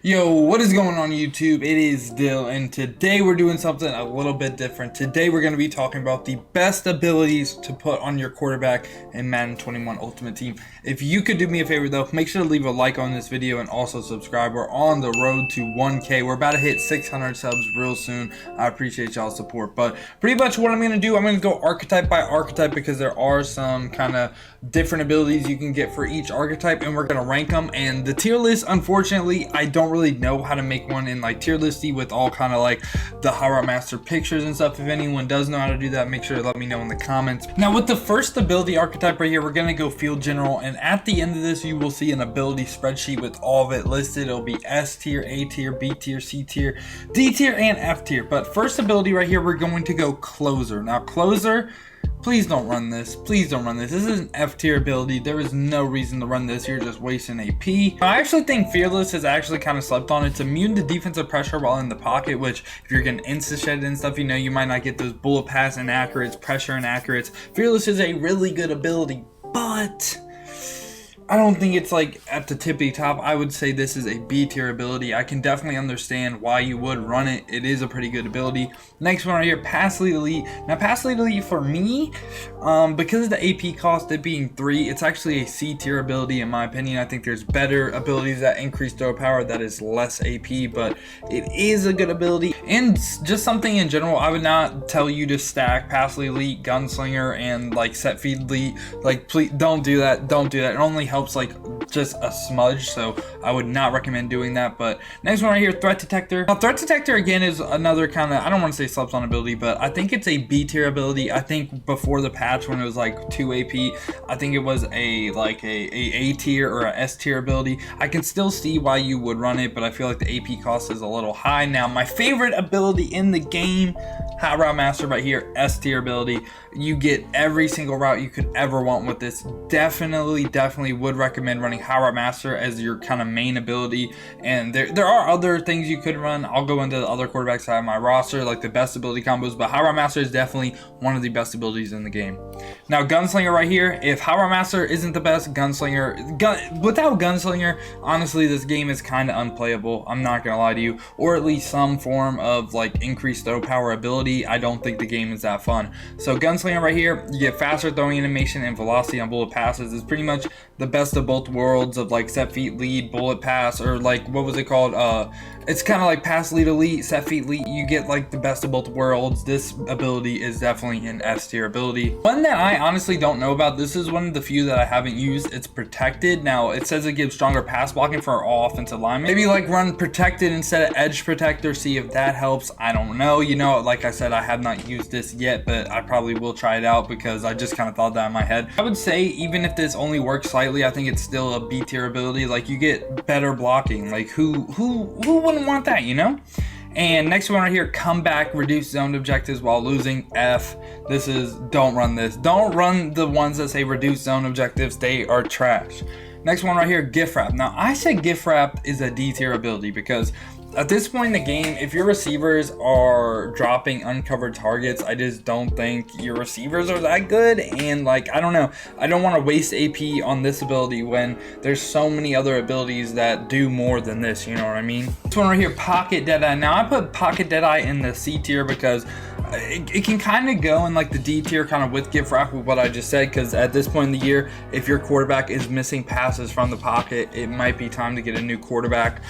Yo, what is going on YouTube? It is Dill, and today we're doing something a little bit different. Today we're going to be talking about the best abilities to put on your quarterback in Madden 21 Ultimate Team. If you could do me a favor though, make sure to leave a like on this video and also subscribe. We're on the road to 1K. We're about to hit 600 subs real soon. I appreciate y'all's support. But pretty much what I'm going to do, I'm going to go archetype by archetype because there are some kind of different abilities you can get for each archetype, and we're going to rank them. And the tier list, unfortunately, I don't really know how to make one in like tier listy with all kind of like the High Master pictures and stuff. If anyone does know how to do that, make sure to let me know in the comments. Now with the first ability archetype right here, we're going to go field general, and at the end of this you will see an ability spreadsheet with all of it listed. It'll be S tier, A tier, B tier, C tier, D tier, and F tier. But first ability right here, we're going to go closer. Now closer, please don't run this. Please don't run this. This is an F tier ability. There is no reason to run this. You're just wasting AP. I actually think Fearless has actually kind of slept on. It's immune to defensive pressure while in the pocket, which if you're getting insta-shed and stuff, you know, you might not get those bullet pass inaccurates, pressure inaccurates. Fearless is a really good ability, but I don't think it's like at the tippy top. I would say this is a B tier ability. I can definitely understand why you would run it. It is a pretty good ability. Next one right here, Pass Lead Elite. Now Pass Lead Elite for me, because of the AP cost, it being 3, it's actually a C tier ability in my opinion. I think there's better abilities that increase throw power that is less AP, but it is a good ability. And just something in general, I would not tell you to stack Pass Lead Elite, Gunslinger, and like Set Feed Elite. Like, please don't do that. Don't do that. It only helps like just a smudge, so I would not recommend doing that. But next one right here, Threat Detector. Now Threat Detector again is another kind of, I don't want to say slept on ability, but I think it's a B tier ability. I think before the patch when it was like 2 AP, I think it was a like a tier or a S tier ability. I can still see why you would run it, but I feel like the AP cost is a little high. Now my favorite ability in the game, Hot Route Master right here, S tier ability. You get every single route you could ever want with this. Definitely would recommend running High Route Master as your kind of main ability. And there are other things you could run. I'll go into the other quarterbacks I have on my roster, like the best ability combos, but High Route Master is definitely one of the best abilities in the game. Now Gunslinger right here, if High Route Master isn't the best, Gunslinger, without Gunslinger, honestly this game is kind of unplayable. I'm not gonna lie to you. Or at least some form of like increased throw power ability. I don't think the game is that fun. So Gunslinger right here, you get faster throwing animation and velocity on bullet passes. It's pretty much the best of both worlds of like Set Feet Lead, bullet pass, or like what was it called? It's kind of like Pass Lead Elite, Set Feet Elite. You get like the best of both worlds. This ability is definitely an S tier ability. One that I honestly don't know about, this is one of the few that I haven't used. It's Protected. Now it says it gives stronger pass blocking for all offensive linemen. Maybe like run Protected instead of Edge Protector, see if that helps. I don't know. You know, like I said, I have not used this yet, but I probably will try it out because I just kind of thought that in my head. I would say even if this only works slightly, I think it's still a B tier ability. Like you get better blocking. Like who wouldn't want that, you know? And next one right here, Comeback, reduce zone objectives while losing. F. This is, don't run this. Don't run the ones that say reduce zone objectives. They are trash. Next one right here, Gift Wrap. Now I said Gift Wrap is a D tier ability because at this point in the game, if your receivers are dropping uncovered targets, I just don't think your receivers are that good. And like, I don't know, I don't want to waste AP on this ability when there's so many other abilities that do more than this, you know what I mean? This one right here, Pocket Deadeye. Now I put Pocket Deadeye in the C tier because it can kind of go in like the D tier kind of with Gift Wrap with what I just said, because at this point in the year, if your quarterback is missing passes from the pocket, it might be time to get a new quarterback.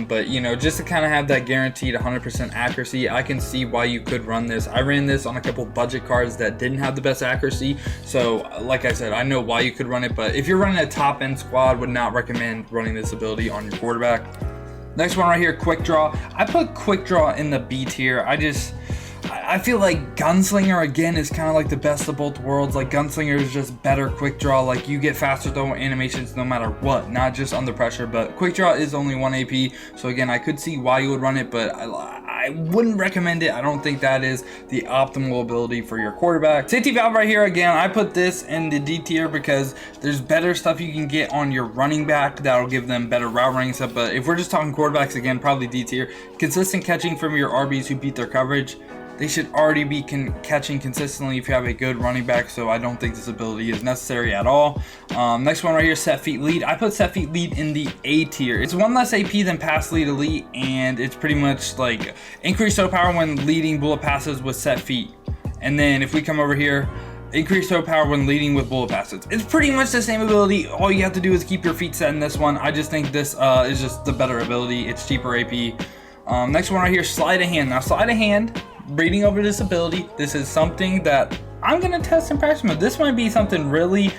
But you know, just to kind of have that guaranteed 100% accuracy, I can see why you could run this. I ran this on a couple budget cards that didn't have the best accuracy, so like I said, I know why you could run it. But if you're running a top end squad, would not recommend running this ability on your quarterback. Next one right here, Quick Draw. I put Quick Draw in the B tier. I feel like Gunslinger again is kind of like the best of both worlds. Like Gunslinger is just better Quick Draw. Like you get faster throw animations no matter what, not just under pressure. But Quick Draw is only 1 AP, so again I could see why you would run it, but I wouldn't recommend it. I don't think that is the optimal ability for your quarterback. Safety Valve right here, again I put this in the D tier because there's better stuff you can get on your running back that'll give them better route running stuff. But if we're just talking quarterbacks, again probably D tier. Consistent catching from your RBs who beat their coverage. they should already be catching consistently if you have a good running back, so I don't think this ability is necessary at all. Next one right here, set feet lead. I put set feet lead in the A tier. It's one less AP than pass lead elite, and it's pretty much like increased throw power when leading bullet passes with set feet. And then if we come over here, increased throw power when leading with bullet passes. It's pretty much the same ability. All you have to do is keep your feet set in this one. I just think this is just the better ability. It's cheaper AP. Next one right here, sleight of hand. Now sleight of hand, reading over this ability, this is something that I'm gonna test in practice mode. This might be something really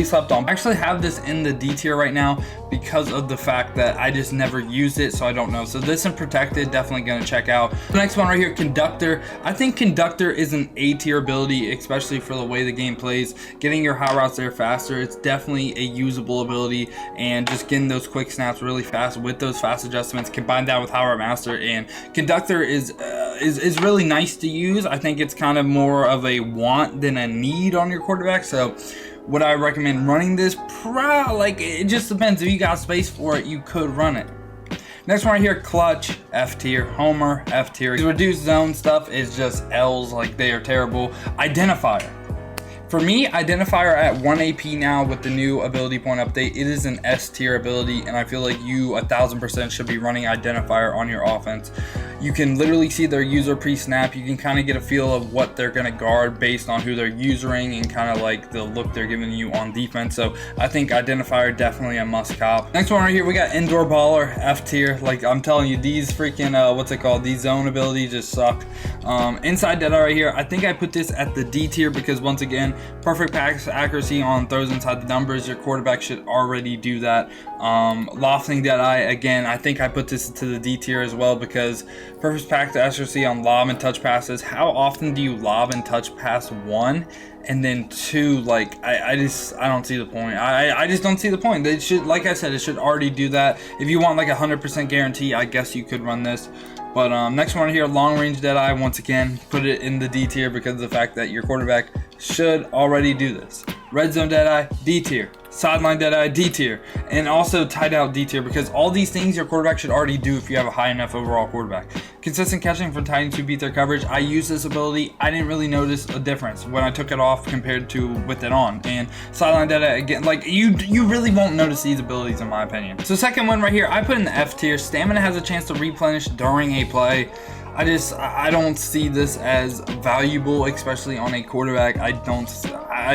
slept on. I actually have this in the D tier right now because of the fact that I just never used it, so I don't know. So this and protected, definitely gonna check out. The next one right here, conductor. I think conductor is an A tier ability, especially for the way the game plays. Getting your high routes there faster, it's definitely a usable ability, and just getting those quick snaps really fast with those fast adjustments, combine that with high route master, and conductor is really nice to use. I think it's kind of more of a want than a need on your quarterback. So would I recommend running this? Like, it just depends. If you got space for it, you could run it. Next one right here, clutch, F tier. Homer, F tier. Reduced zone stuff is just L's, like they are terrible. Identifier. For me, Identifier at 1 AP now with the new ability point update, it is an S tier ability, and I feel like you 1000% should be running Identifier on your offense. You can literally see their user pre-snap. You can kind of get a feel of what they're going to guard based on who they're using and kind of like the look they're giving you on defense. So I think Identifier definitely a must cop. Next one right here, we got Indoor Baller, F tier. Like I'm telling you, these freaking these zone abilities just suck. Inside Deadeye right here, I think I put this at the D tier because once again, perfect pass accuracy on throws inside the numbers. Your quarterback should already do that. Lofting Deadeye, again, I think I put this to the D tier as well because perfect pass accuracy on lob and touch passes. How often do you lob and touch pass? One, and then two, like I don't see the point. I just don't see the point. They should, like I said, it should already do that. If you want like 100% guarantee, I guess you could run this. But next one here, long range Deadeye. Once again, put it in the D tier because of the fact that your quarterback should already do this. Red zone Deadeye, D tier. Sideline Deadeye, D tier. And also tight out, D tier, because all these things your quarterback should already do if you have a high enough overall quarterback. Consistent catching from tight ends who beat their coverage. I use this ability. I didn't really notice a difference when I took it off compared to with it on. And sideline Deadeye, again, like you really won't notice these abilities in my opinion. So second one right here, I put in the F tier. Stamina has a chance to replenish during a play. I don't see this as valuable, especially on a quarterback. I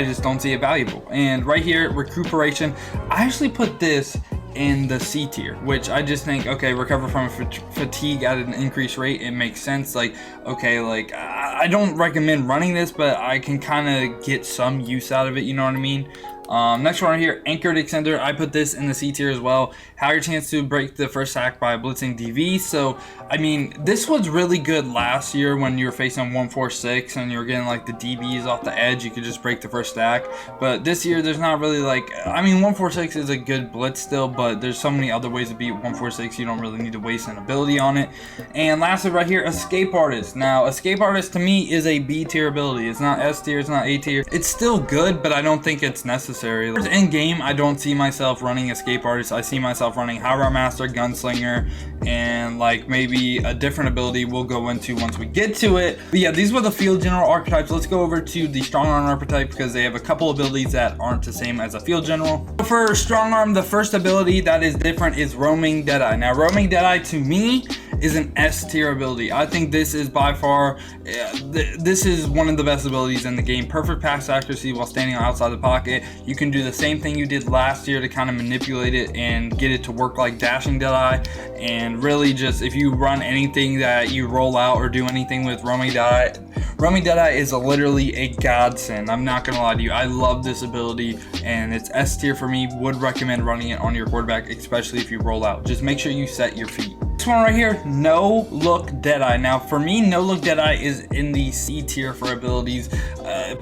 just don't see it valuable. And right here, recuperation, I actually put this in the C tier, which I just think, okay, recover from fatigue at an increased rate, it makes sense. Like, okay, like I don't recommend running this, but I can kind of get some use out of it, you know what I mean? Next one right here, anchored extender. I put this in the C tier as well. Higher chance to break the first sack by blitzing DV. So, I mean, this was really good last year when you were facing 146 and you were getting like the DBs off the edge. You could just break the first stack. But this year, there's not really like, I mean, 146 is a good blitz still, but there's so many other ways to beat 146. You don't really need to waste an ability on it. And lastly, right here, escape artist. Now, escape artist to me is a B tier ability. It's not S tier, it's not A tier. It's still good, but I don't think it's necessary. In game, I don't see myself running escape artist. I see myself running high route master, gunslinger, and like maybe a different ability we'll go into once we get to it. But yeah, these were the field general archetypes. Let's go over to the strong arm archetype because they have a couple abilities that aren't the same as a field general. For strong arm, the first ability that is different is roaming Deadeye. Now, roaming Deadeye to me is an S tier ability. I think this is by far, this is one of the best abilities in the game. Perfect pass accuracy while standing outside the pocket. You can do the same thing you did last year to kind of manipulate it and get it to work like dashing Deadeye. And really just, if you run anything that you roll out or do anything with roaming Deadeye is literally a godsend. I'm not gonna lie to you. I love this ability and it's S tier for me. Would recommend running it on your quarterback, especially if you roll out. Just make sure you set your feet. This one right here, no look Deadeye. Now for me, no look Deadeye is in the C tier for abilities.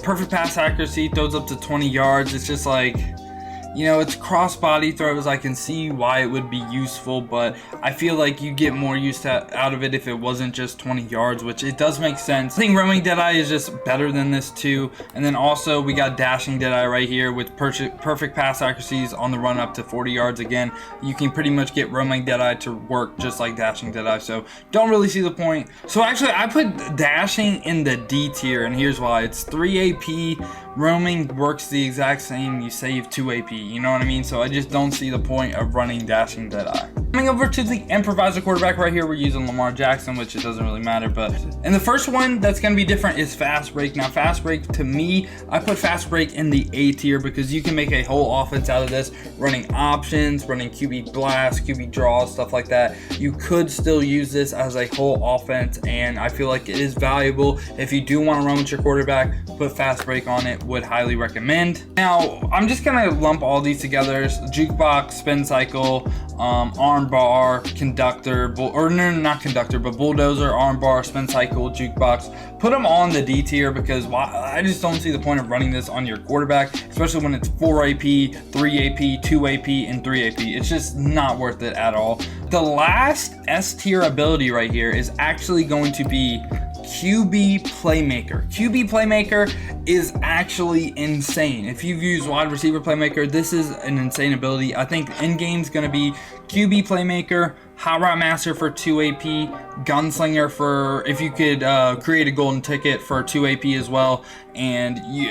Perfect pass accuracy, throws up to 20 yards. It's just like, You know, it's cross body throws. I can see why it would be useful, but I feel like you get more use out of it if it wasn't just 20 yards, which it does make sense. I think roaming Deadeye is just better than this too. And then also we got dashing Deadeye right here with perfect pass accuracies on the run up to 40 yards. Again, you can pretty much get roaming Deadeye to work just like dashing Deadeye, so don't really see the point. So actually I put dashing in the D tier, and here's why. It's 3 AP. Roaming works the exact same, you save 2 AP, you know what I mean? So I just don't see the point of running dashing Deadeye. Coming over to the improviser quarterback right here, we're using Lamar Jackson, which it doesn't really matter, but and the first one that's going to be different is fast break. Now fast break, to me, I put fast break in the A tier because you can make a whole offense out of this, running options, running QB blast, QB draws, stuff like that. You could still use this as a whole offense, and I feel like it is valuable. If you do want to run with your quarterback, put fast break on it, would highly recommend. Now I'm just gonna lump all these together: jukebox, spin cycle, arm bar, conductor, or no, not conductor, but bulldozer, arm bar, spin cycle, jukebox. Put them all in the D tier because I just don't see the point of running this on your quarterback, especially when it's 4 AP, 3 AP, 2 AP, and 3 AP. It's just not worth it at all. The last S tier ability right here is actually going to be QB Playmaker. QB Playmaker is actually insane. If you've used wide receiver Playmaker, this is an insane ability. I think in game's gonna be QB Playmaker, Hot Route Master for 2 AP, Gunslinger for if you could create a golden ticket for 2 AP as well, and you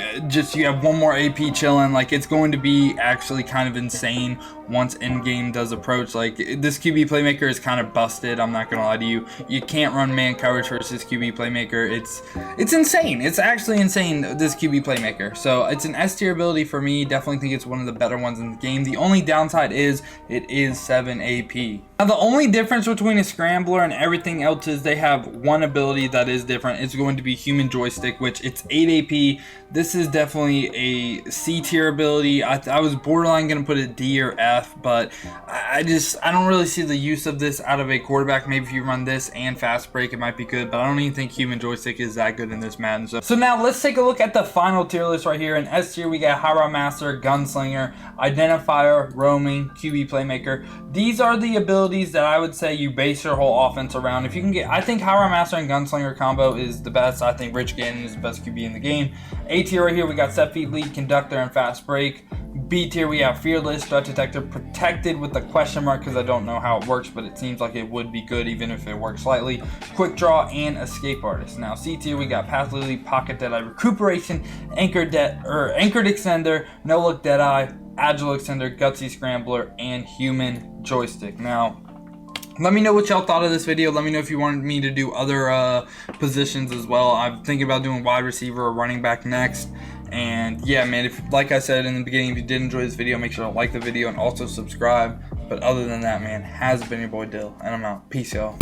have one more AP chilling. Like, it's going to be actually kind of insane once in-game does approach. Like, this QB Playmaker is kind of busted, I'm not gonna lie to you. You can't run man coverage versus QB Playmaker. It's insane. It's actually insane, this QB Playmaker. So it's an S tier ability for me. Definitely think it's one of the better ones in the game. The only downside is it is 7 AP. Now the only difference between a scrambler and everything else is they have one ability that is different. It's going to be human joystick, which it's 8 AP. This is definitely a C tier ability. I was borderline going to put it D or F, but I don't really see the use of this out of a quarterback. Maybe if you run this and fast break, it might be good, but I don't even think human joystick is that good in this Madden. So now let's take a look at the final tier list right here. In S tier, we got Hot Route Master, Gunslinger, Identifier, Roaming, QB Playmaker. These are the abilities that I would say you base your whole offense around. If you can get, I think Hot Route Master and Gunslinger combo is the best. I think Rich Gannon is the best QB in the game. A tier right here, we got Set Feet Lead, Conductor, and Fast Break. B tier, we have Fearless, Threat Detector, Protected with the question mark because I don't know how it works, but it seems like it would be good even if it works slightly. Quick Draw, and Escape Artist. Now C tier, we got Path Lily, Pocket Deadeye, Recuperation, Anchored Extender, No Look Deadeye, Agile Extender, Gutsy Scrambler, and Human Joystick. Now, let me know what y'all thought of this video. Let me know if you wanted me to do other positions as well. I'm thinking about doing wide receiver or running back next. And yeah, man, if, like I said in the beginning, if you did enjoy this video, make sure to like the video and also subscribe. But other than that, man, has been your boy Dill, and I'm out. Peace, y'all.